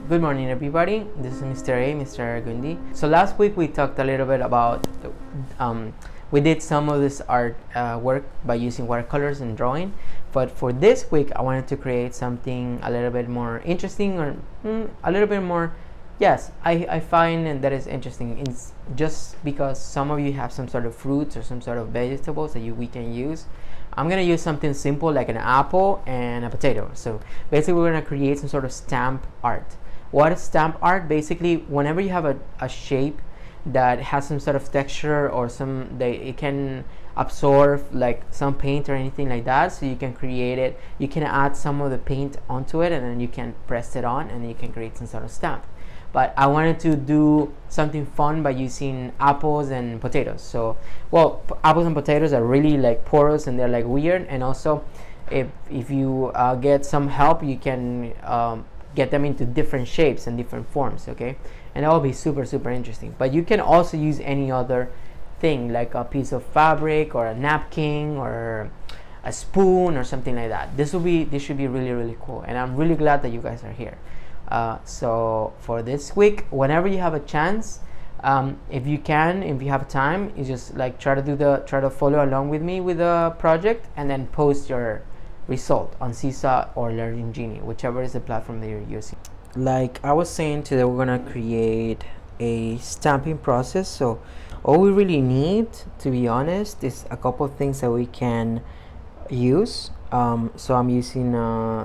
Good morning, everybody. This is Mr. Argundi. So last week we talked a little bit about, we did some of this art work by using watercolors and drawing. But for this week, I wanted to create something a little bit more interesting, or a little bit more. Yes, I find that is interesting. It's just because some of you have some sort of fruits or some sort of vegetables that we can use. I'm gonna use something simple like an apple and a potato. So basically, we're gonna create some sort of stamp art. What is stamp art? Basically, whenever you have a shape that has some sort of texture or it can absorb like some paint or anything like that, so you can create it. You can add some of the paint onto it, and then you can press it on, and you can create some sort of stamp. But I wanted to do something fun by using apples and potatoes. So, well, apples and potatoes are really like porous and they're like weird. And also, if you get some help, you can get them into different shapes and different forms. Okay, and that will be super interesting. But you can also use any other thing, like a piece of fabric or a napkin or a spoon or something like that. This should be really cool. And I'm really glad that you guys are here. So for this week, whenever you have a chance, if you have time, you just like try to follow along with me with the project, and then post your result on Seesaw or Learning Genie, whichever is the platform that you're using. Like I was saying today, we're gonna create a stamping process. So all we really need, to be honest, is a couple of things that we can use. So I'm using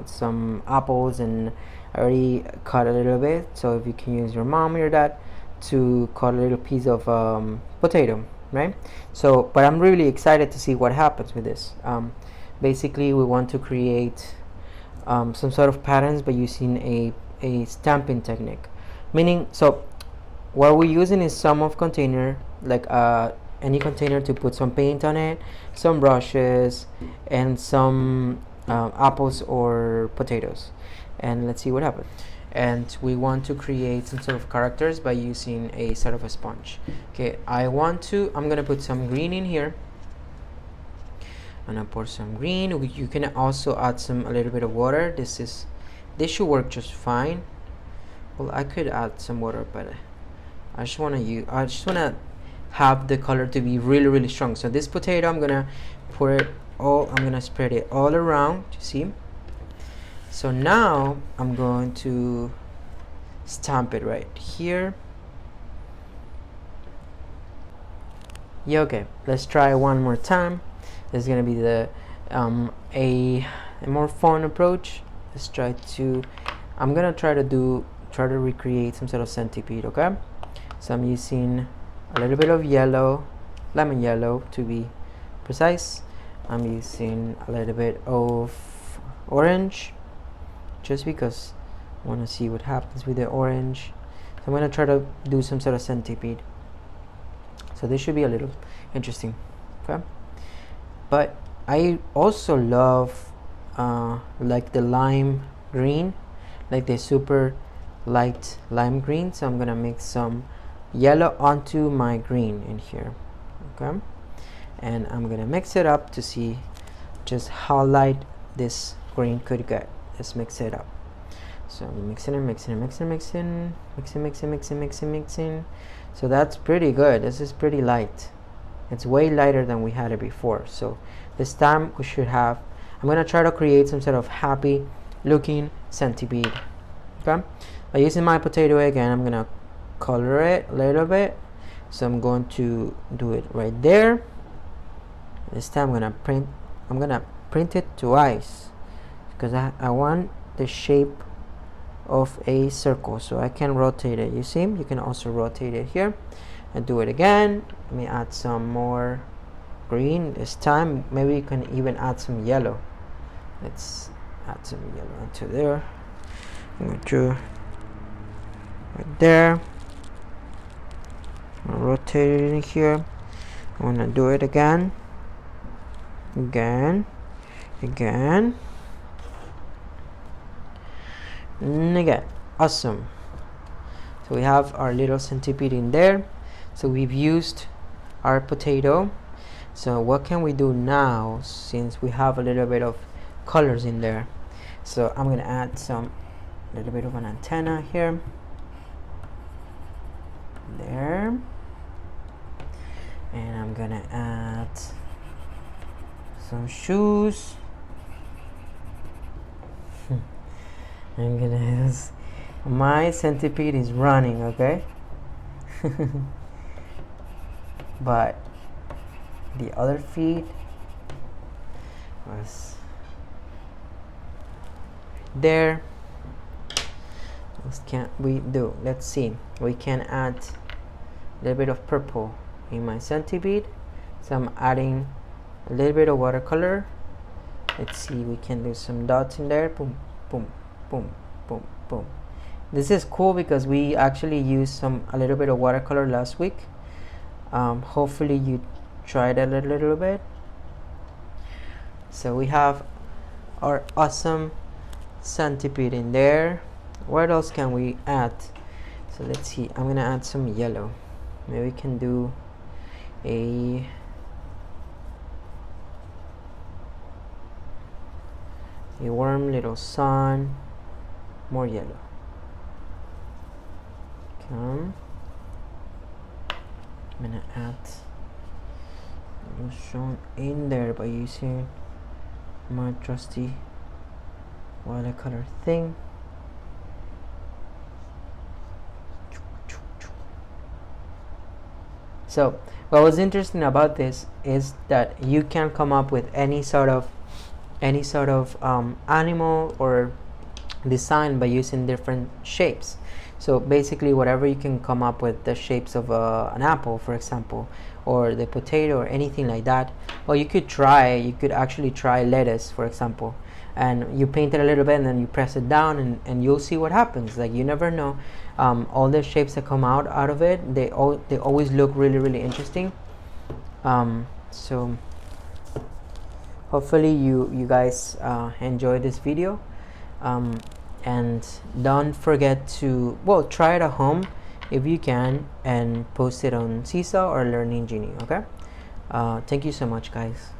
some apples, and I already cut a little bit. So if you can use your mom or your dad to cut a little piece of potato, right? So, but I'm really excited to see what happens with this. Basically, we want to create some sort of patterns by using a stamping technique. Meaning, so what we're using is some of container, like any container, to put some paint on it, some brushes, and some apples or potatoes. And let's see what happens. And we want to create some sort of characters by using a sort of a sponge. Okay, I'm gonna put some green in here. I'm gonna pour some green. You can also add a little bit of water. This should work just fine. Well, I could add some water, but I just wanna have the color to be really strong. So this potato, I'm gonna spread it all around, you see. So now I'm going to stamp it right here. Yeah, okay, let's try one more time. This is gonna be the a more fun approach. I'm gonna try to recreate some sort of centipede. Okay, so I'm using a little bit of yellow, lemon yellow to be precise. I'm using a little bit of orange, just because I want to see what happens with the orange. So I'm going to try to do some sort of centipede. So this should be a little interesting. Okay, but I also love like the lime green, like the super light lime green. So I'm going to mix some yellow onto my green in here. Okay, and I'm going to mix it up to see just how light this green could get. Let's mix it up. So I'm mixing. So that's pretty good. This is pretty light. It's way lighter than we had it before. So this time I'm gonna try to create some sort of happy looking centipede. Okay, by using my potato again, I'm gonna color it a little bit. So I'm going to do it right there. This time I'm gonna print it twice, because I want the shape of a circle, so I can rotate it. You see, you can also rotate it here and do it again. Let me add some more green this time. Maybe you can even add some yellow. Let's add some yellow into there. I'm going to right there. I'm gonna rotate it in here. I'm gonna do it again. And again. Awesome. So we have our little centipede in there. So we've used our potato. So what can we do now, since we have a little bit of colors in there? So I'm gonna add some a little bit of an antenna here, there, and I'm gonna add some shoes. I'm gonna use, my centipede is running, okay? But the other feet was there. What can we do? Let's see. We can add a little bit of purple in my centipede, so I'm adding a little bit of watercolor. Let's see, we can do some dots in there. Boom, boom, boom, boom, boom. This is cool because we actually used a little bit of watercolor last week. Hopefully you tried it a little bit. So we have our awesome centipede in there. What else can we add? So let's see, I'm gonna add some yellow. Maybe we can do a warm little sun, more yellow. I'm gonna add shown in there by using my trusty watercolor thing. So what was interesting about this is that you can come up with any sort of animal or design by using different shapes. So basically whatever you can come up with, the shapes of an apple, for example, or the potato or anything like that. Well, you could actually try lettuce, for example, and you paint it a little bit and then you press it down and you'll see what happens. Like, you never know. All the shapes that come out of it, they always look really interesting. So hopefully you guys enjoy this video, and don't forget to, well, try it at home if you can and post it on Seesaw or Learning Genie. Okay, thank you so much, guys.